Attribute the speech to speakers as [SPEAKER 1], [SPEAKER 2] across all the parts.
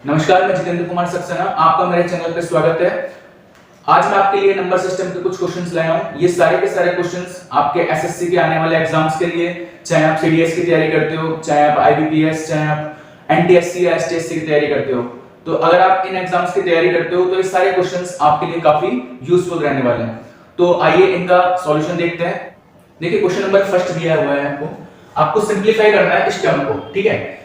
[SPEAKER 1] नमस्कार, मैं जितेंद्र कुमार सक्सेना, आपका मेरे चैनल पे स्वागत है। आज मैं आपके लिए नंबर सिस्टम के कुछ क्वेश्चंस लाया हूं। ये सारे के सारे क्वेश्चंस आपके एसएससी के आने वाले एग्जाम्स के लिए, चाहे आप सीडीएस की तैयारी करते हो, चाहे आप आईबीपीएस, चाहे आप एनटीएससी या एसटीएससी की तैयारी करते हो, तो अगर आप इन एग्जाम्स की तैयारी करते हो तो ये सारे क्वेश्चंस आपके लिए काफी यूजफुल रहने वाले हैं। तो आइए इनका सॉल्यूशन देखते हैं। देखिए, क्वेश्चन नंबर फर्स्ट दिया हुआ है आपको सिंप्लीफाई करना है इस टर्म को। ठीक है,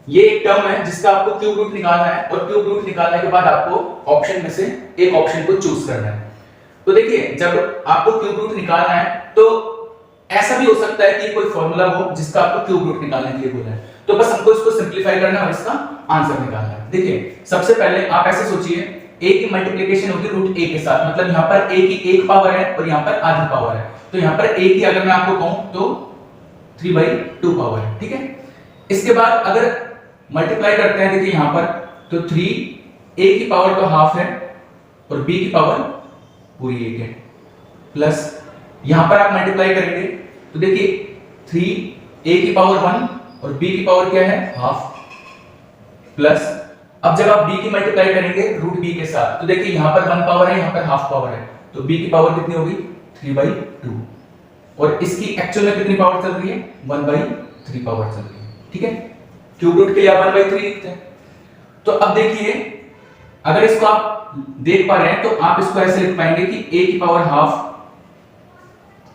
[SPEAKER 1] ये एक टर्म है जिसका आपको क्यूब रूट निकालना है और क्यूब रूट निकालने के बाद आपको ऑप्शन में से एक ऑप्शन को चूज करना है। तो देखिए, जब आपको क्यूब रूट निकालना है तो ऐसा भी हो सकता है कि कोई फॉर्मूला हो जिसका आपको क्यूब रूट निकालने के लिए बोला है, तो बस हमको इसको सिंप्लीफाई करना है और इसका आंसर निकालना है। देखिए, सबसे पहले आप ऐसे सोचिए, a की मल्टीप्लिकेशन होगी रूट a के साथ, मतलब यहां पर a की एक पावर है और यहां पर आधी पावर है, तो यहां पर a की अगर मैं आपको कहूं तो 3/2 पावर है। ठीक है, इसके बाद अगर मल्टीप्लाई करते हैं, देखिए यहां पर तो 3 a की पावर तो हाफ है और b की पावर पूरी 1 है, प्लस यहां पर आप मल्टीप्लाई करेंगे तो देखिए 3 a की पावर 1 और b की पावर क्या है, हाफ, प्लस अब जब आप b की मल्टीप्लाई करेंगे रूट b के साथ, तो देखिए यहां पर 1 पावर है, यहां पर हाफ पावर है, तो b की पावर कितनी होगी, 3/2, और इसकी एक्चुअल में कितनी पावर चल रही है, 1/3 पावर चल रही है। ठीक है, क्यूब रूट के लिए आप 1/3 लिखते हैं। तो अब देखिए, अगर इसको आप देख पा रहे हैं तो आप इसको ऐसे लिख पाएंगे कि a की पावर हाफ,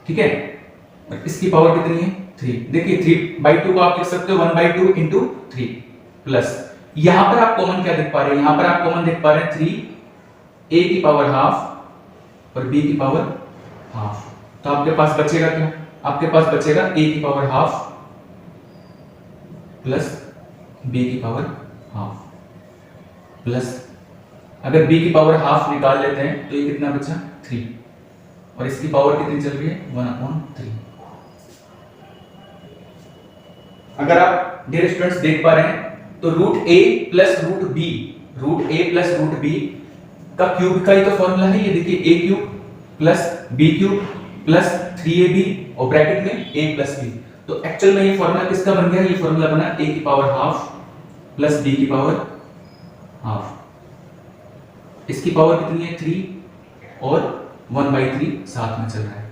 [SPEAKER 1] ठीक है, और इसकी पावर कितनी है, 3। देखिए 3/2 को आप लिख सकते हो 1/2 into 3, प्लस यहां पर आप कॉमन क्या देख पा रहे हैं, यहां पर आप कॉमन देख पा रहे हैं 3 a की पावर हाफ और b की पावर हाफ, तो आपके पास बचेगा क्या, आपके पास बचेगा a की पावर हाफ प्लस b की पावर हाफ, प्लस अगर b की पावर हाफ निकाल लेते हैं तो ये कितना बचा, 3, और इसकी पावर कितनी चल रही है, 1/3। अगर आप डियर स्टूडेंट्स देख पा रहे हैं तो root a plus root b, root a plus root b का क्यूब का ही तो फॉर्मूला है ये। देखिए a cube plus b cube plus 3ab और ब्रैकेट में a प्लस b, तो एक्चुअल में ये फॉर्मूला किसका बन गया, ये फॉर्मूला बना a की पावर हाफ प्लस b की पावर हाफ, इसकी पावर कितनी है, 3 और 1/3 साथ में चल रहा है,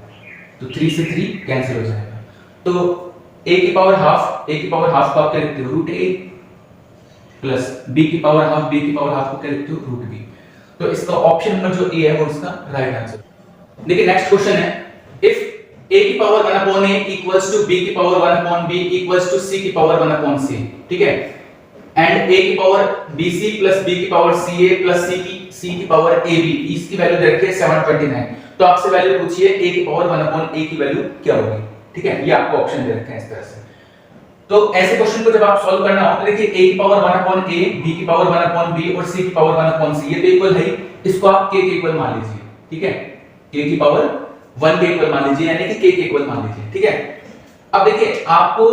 [SPEAKER 1] तो 3 से 3 कैंसिल हो जाएगा, तो a की पावर हाफ, a की पावर हाफ को आप क्या लिखते हो, रूट a, प्लस b की पावर हाफ, b की पावर हाफ को क्या लिखते हो, रूट b। तो इसका ऑप्शन नंबर जो a है वो इसका राइट आंसर। देखिए नेक्स्ट क्वेश्चन है, इफ a की power 1/a equals to b की power 1/b equals to c की पावर 1/c, ठीक है, एंड a की पावर bc प्लस b की पावर ca प्लस c की पावर ab, इसकी वैल्यू दे रखी है 729, तो आपसे वैल्यू पूछिए a की पावर 1/a की वैल्यू क्या होगी। ठीक है, ये आपको ऑप्शन दे रखे हैं इस तरह से। तो ऐसे क्वेश्चन को जब आप सॉल्व करना हो तो देखिए a की पावर 1/a, b की पावर 1/b और c की पावर 1/c, ये तो इक्वल है, इसको आप k के इक्वल मान लीजिए। ठीक है, a की पावर 1 के इक्वल मान लीजिए, यानी कि k के इक्वल मान लीजिए। ठीक है, अब देखिए आपको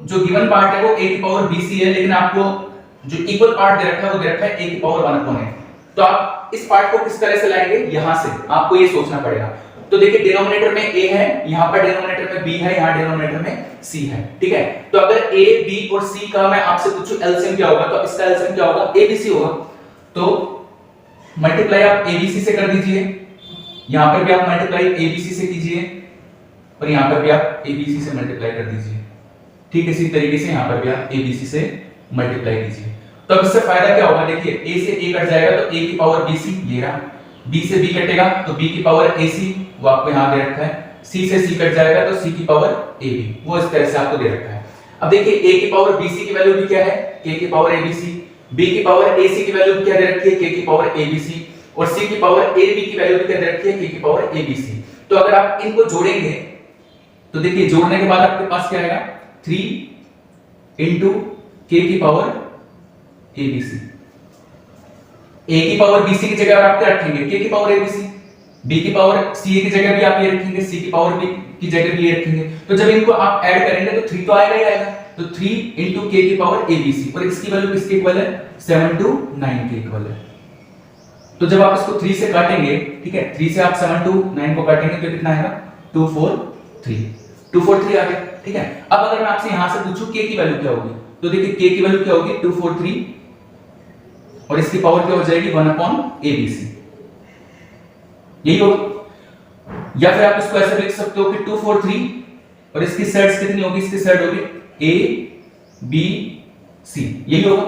[SPEAKER 1] जो गिवन पार्ट है वो a की पावर bc है, लेकिन आपको जो इक्वल पार्ट दे रखा है वो दे रखा है a की पावर 1/a, तो आप इस पार्ट को किस तरह से लाएंगे, यहां से आपको ये सोचना पड़ेगा। तो देखिए डिनोमिनेटर में a है, यहां पर डिनोमिनेटर में b है, यहां डिनोमिनेटर में c है। ठीक है, तो अगर a b और c का मैं आपसे पूछूं एलसीएम क्या होगा, तो इसका एलसीएम क्या होगा, abc होगा, तो मल्टीप्लाई आप abc से कर दीजिए, यहां पर भी आप मल्टीप्लाई abc से कीजिए और यहां पर भी आप abc से मल्टीप्लाई कर दीजिए। ठीक इसी तरीके से यहां पर भी आप abc से मल्टीप्लाई कीजिए, तो अब इससे फायदा क्या होगा, देखिए a से a कट जाएगा तो a की पावर bc, ये रहा, b से b कटेगा तो b की पावर ac, वो आपको यहां दे रखा है, c से c कट जाएगा तो c की पावर ab, वो इस तरह से आपको दे रखा है। अब देखिए a की पावर bc की वैल्यू भी क्या है, k की पावर abc, b की पावर ac की वैल्यू क्या दे रखी है, k की पावर abc, और c की पावर ab की वैल्यू भी क्या दे रखी है, k की पावर abc। तो अगर आप इनको जोड़ेंगे तो देखिए जोड़ने के बाद आपके पास क्या आएगा, 3 into k की पावर abc, a की पावर bc की जगह आप क्या रखेंगे, k की पावर abc, b की पावर ca की जगह भी आप ये रखेंगे, c की पावर b की जगह भी ये रखेंगे, तो जब इनको आप ऐड करेंगे तो 3 तो आएगा ही आएगा, तो 3 into k की पावर abc, और इसकी वैल्यू किसके इक्वल है, 7 to 9 के इक्वल है। तो जब आप इसको 3 से काटेंगे, ठीक है, 3 से आप 7 to 9 को काटेंगे तो कितना आएगा, 243 आ गया। ठीक है, अब अगर मैं आपसे यहां से पूछूं k की वैल्यू क्या होगी, तो देखिए k की वैल्यू क्या होगी, 243 और इसकी पावर क्या हो जाएगी 1/abc, यही होगा। या फिर आप इसको ऐसे लिख सकते हो कि 2 4 3 और इसकी साइड्स कितनी होगी, इसकी साइड होगी a b c, यही होगा।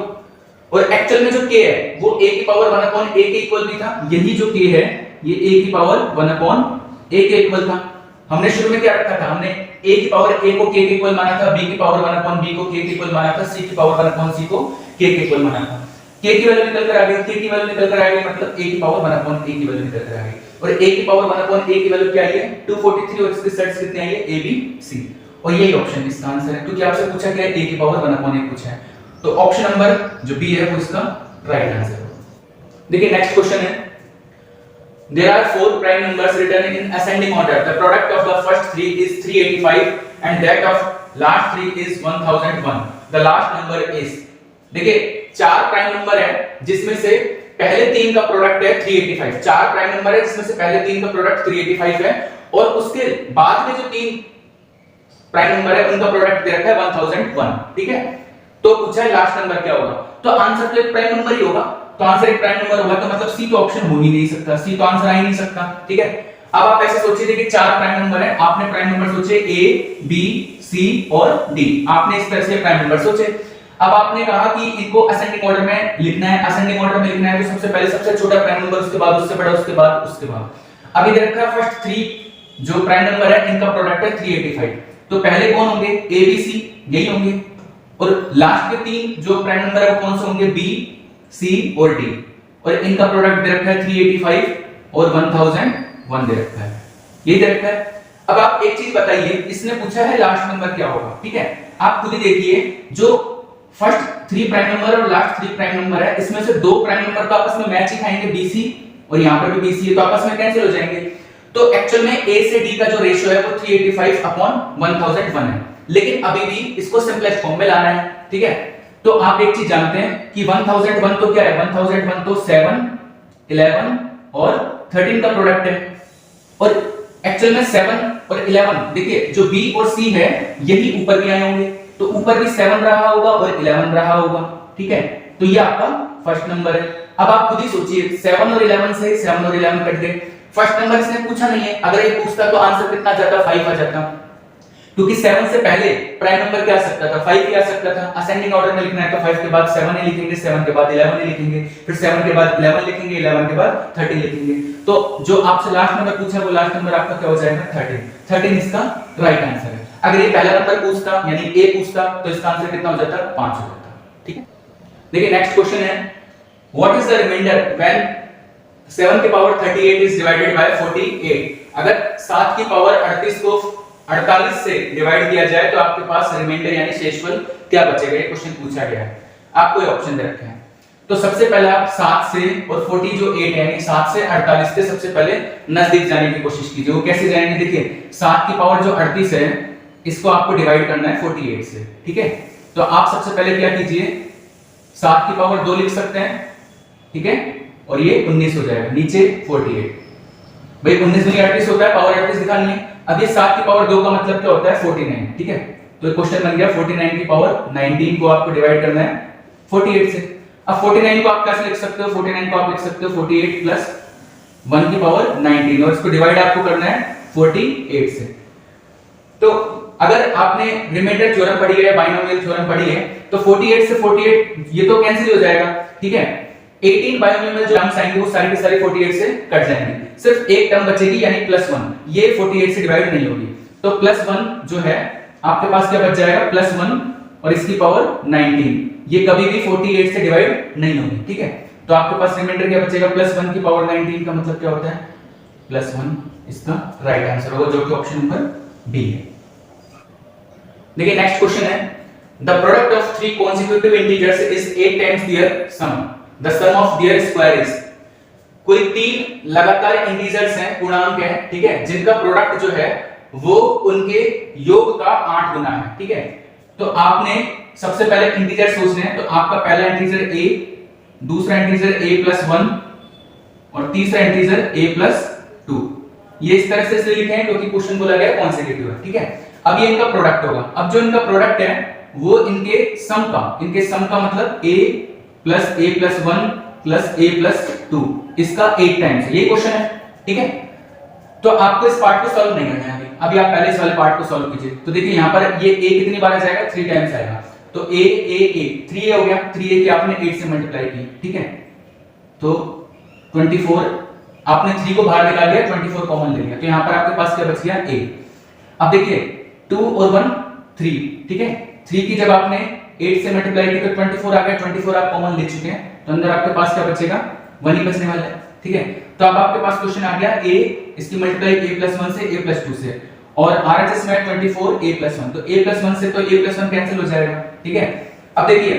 [SPEAKER 1] और एक्चुअल में जो k है वो a की पावर 1/a के इक्वल भी था, यही जो k है ये a की पावर 1/a के इक्वल था। हमने शुरू में क्या रखा था, हमने a की पावर a को k के इक्वल माना था, b की पावर 1/b को k के इक्वल माना था, c की पावर 1/c को k के इक्वल माना था। k की वैल्यू निकल कर आ गई, k की वैल्यू निकल कर आ गई, मतलब a की पावर 1/a की वैल्यू निकल कर आ गई। और a की पावर 1/a की वैल्यू क्या आई है 243 और इसकी सेट्स कितनी आई है a b c, और यही ऑप्शन इसका आंसर है, क्योंकि आपसे पूछा गया है a की पावर 1/a पूछा है, तो ऑप्शन नंबर जो बी है वो इसका राइट आंसर है। देखिए नेक्स्ट क्वेश्चन है, there are 4 prime numbers written in ascending order, the product of the first 3 is 385 and that of last 3 is 1001, the last number is, देखिए 4 प्राइम नंबर है जिसमें से पहले 3 का प्रोडक्ट है 385, 4 प्राइम नंबर है जिसमें से पहले 3 का प्रोडक्ट 385 है और उसके बाद में जो 3 प्राइम नंबर है उनका प्रोडक्ट दे रखा है 1001, ठीक है। तो पूछा है लास्ट नंबर क्या होगा, तो आंसर तो एक प्राइम नंबर ही होगा, तो आंसर एक प्राइम नंबर होगा, तो मतलब सी तो ऑप्शन हो ही नहीं सकता, सी तो आंसर आ ही नहीं सकता, ठीक है। अब आप ऐसे सोचिए, देखिए 4 प्राइम नंबर है, आपने प्राइम नंबर सोचे a b c और d, आपने इस तरह से प्राइम नंबर सोचे। अब आपने कहा कि इनको असेंडिंग ऑर्डर में लिखना है, असेंडिंग ऑर्डर में लिखना है तो सबसे पहले सबसे छोटा प्राइम नंबर, उसके बाद उससे बड़ा, उसके बाद उसके बाद। अब इधर का फर्स्ट 3 जो प्राइम नंबर है इनका प्रोडक्ट है 385, तो पहले कौन होंगे a b c यही होंगे, और लास्ट के 3 जो प्राइम नंबर है वो कौन से होंगे b c और d, और इनका प्रोडक्ट दे रखा है 385 और 1001 दे रखा है, यही दे रखा है। अब आप एक चीज बताइए, इसने पूछा है लास्ट नंबर क्या होगा, ठीक है। आप खुद ही देखिए, जो फर्स्ट 3 प्राइम नंबर और लास्ट 3 प्राइम नंबर है इसमें से 2 प्राइम नंबर तो आपस में मैच ही खाएंगे bc, और यहां पर भी bc है तो आपस में कैंसिल हो जाएंगे, तो एक्चुअल में a से d का जो रेशियो है वो 385/1001 है, लेकिन अभी भी इसको सिंपलेस्ट फॉर्म में लाना है, ठीक है। तो आप एक चीज जानते हैं कि 1001 तो क्या है, 1001 तो 7 11 और 13 का प्रोडक्ट है, और एक्चुअल में 7 और 11 देखिए जो b और c है यही ऊपर भी आए होंगे, तो ऊपर भी 7 रहा होगा और 11 रहा होगा, ठीक है। तो ये आपका फर्स्ट नंबर है। अब आप खुद ही सोचिए, 7 और 11 से 7 और 11 कट गए, फर्स्ट नंबर इसने पूछा नहीं है, अगर ये पूछता तो आंसर कितना जाता 5 आ जाता, क्योंकि 7 से पहले प्राइम नंबर क्या आ सकता था 5 ही आ सकता था। असेंडिंग ऑर्डर में लिखना है तो 5 के बाद 7 ही लिखेंगे, 7 के बाद 11 ही लिखेंगे, फिर 7 के बाद 11 लिखेंगे, 11 के बाद 13 लिखेंगे, तो जो आपसे लास्ट नंबर पूछा है वो लास्ट नंबर आपका क्या हो जाएगा 13 इसका राइट आंसर है। अगर ये पहला नंबर पूछता यानी a पूछता तो इसका आंसर कितना हो जाता 5 हो जाता, ठीक है। देखिए नेक्स्ट क्वेश्चन है, what is the remainder when 7 की पावर 38 इज डिवाइडेड बाय 48, अगर 7 की पावर 38 को 48 से डिवाइड किया जाए तो आपके पास रिमाइंडर यानी शेषफल क्या बचेगा, ये क्वेश्चन पूछा गया है, आपको ये ऑप्शन दे रखे हैं। तो सबसे पहले आप 7 से और 40 जो 8 है यानी 7 से 48 के सबसे पहले नजदीक जाने की कोशिश कीजिए। वो कैसे जाएंगे, देखिए 7 की पावर जो 38 है इसको आपको डिवाइड करना है 48 से, ठीक है। तो आप सबसे पहले क्या कीजिए, 7 की पावर 2 लिख सकते हैं, ठीक है, और ये 19 हो जाएगा, नीचे 48, भाई 19 में 38 होता है, पावर 38 दिखानी है। अब ये 7 की पावर 2 का मतलब क्या होता है 49, ठीक है। तो क्वेश्चन बन गया 49 की पावर 19 को आपको डिवाइड करना है 48 से। अब 49 को आप कैसे लिख सकते हो, 49 को आप लिख सकते हो 48 प्लस 1 की पावर 19, और इसको डिवाइड आपको करना है 48 से। तो अगर आपने रिमाइंडर थ्योरम पढ़ी है, बाइनोमियल थ्योरम पढ़ी है, तो 48 से 48 ये तो कैंसिल हो जाएगा, ठीक है। 18 बाइनोमियल जो टर्म्स आएंगे वो सारी की सारी 48 से कट जाएंगी, सिर्फ एक टर्म बचेगी यानी +1, ये 48 से डिवाइड नहीं होगी, तो +1 जो है आपके पास क्या बच जाएगा +1 और इसकी पावर 19, ये कभी भी 48 से डिवाइड नहीं होगी, ठीक है। तो आपके पास रिमाइंडर क्या बचेगा +1 की पावर 19 का मतलब क्या होता है +1, इसका राइट आंसर होगा जो कि ऑप्शन नंबर बी है। देखिए नेक्स्ट क्वेश्चन है, the product of 3 consecutive integers is 8 times their sum, the sum of their square is, कोई 3 लगातार इंटीजर्स हैं, पूर्णांक हैं, ठीक है, जिनका प्रोडक्ट जो है वो उनके योग का 8 गुना है, ठीक है। तो आपने सबसे पहले इंटीजर सोचने हैं, तो आपका पहला इंटीजर a, दूसरा इंटीजर a+1 और तीसरा इंटीजर a+2, ये इस तरह से इसलिए लिखे हैं क्योंकि क्वेश्चन बोला गया कॉन्सेक्यूटिव है, ठीक है। अब ये इनका प्रोडक्ट होगा, अब जो इनका प्रोडक्ट है वो इनके सम का मतलब a+a+1 प्लस ए प्लस 2 इसका 8 टाइम्स है, ये क्वेश्चन है, ठीक है। तो आपको इस पार्ट को सॉल्व नहीं करना है अभी आप पहले इस वाले पार्ट को सॉल्व कीजिए। तो देखिए यहाँ पर ये a कितनी बार आ जाएगा, 3 टाइम्स आएगा, तो a 3a हो गया, 3a की आपने 8 से मल्टीप्लाई की, ठीक है। तो 24 आपने 3 को बाहर निकाल लिया, 24 कॉमन ले लिया, तो यहाँ पर आपके पास क्या बच गया a। अब देखिए 2 और 1 3, ठीक है। 3 की जब आपने 8 से मल्टीप्लाई की तो 24 आ गया, 24 आप कॉमन ले चुके हैं, तो अंदर आपके पास क्या बचेगा, 1 ही बचने वाला है, ठीक है। तो अब आपके पास क्वेश्चन आ गया a इसकी मल्टीप्लाई a + 1 से a + 2 से, और RHS में 24 a + 1, तो a + 1 से तो a + 1 कैंसिल हो जाएगा, ठीक है। अब देखिए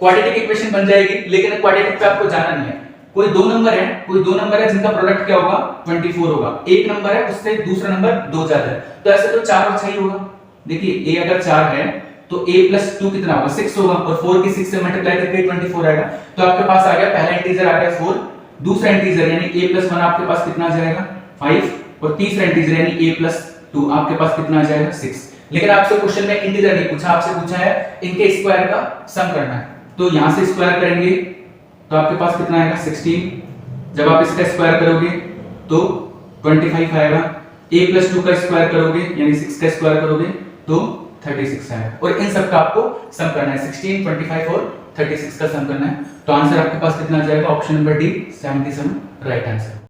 [SPEAKER 1] क्वाड्रेटिक इक्वेशन बन जाएगी, लेकिन क्वाड्रेटिक पे आपको जाना नहीं है। कोई दो नंबर है जिनका प्रोडक्ट क्या होगा, 24 होगा। एक नंबर है उससे दूसरा नंबर 2 ज्यादा है, तो ऐसे तो 4 और 6 ही होगा। देखिए a अगर 4 है तो a + 2 कितना होगा, 6 होगा, और 4 की 6 से मल्टीप्लाई करके 24 आएगा। तो आपके पास आ गया पहला इंटीजर आ गया 4, दूसरा इंटीजर यानी a + 1 आपके पास कितना आ जाएगा 5, और तीसरा इंटीजर यानी a + 2 आपके पास कितना आ जाएगा 6। लेकिन आपसे क्वेश्चन में इंटीजर नहीं पूछा, आपसे पूछा है इनके स्क्वायर का सम करना है। तो यहां से स्क्वायर करेंगे तो आपके पास कितना आएगा 16, जब आप इसका स्क्वायर करोगे तो 25 आएगा, a + 2 का स्क्वायर करोगे यानी 6 का स्क्वायर करोगे तो 36 आएगा, और इन सब का आपको सम करना है, 16 25 और 36 का सम करना है। तो आंसर आपके पास कितना आ जाएगा, option number D 77 right answer.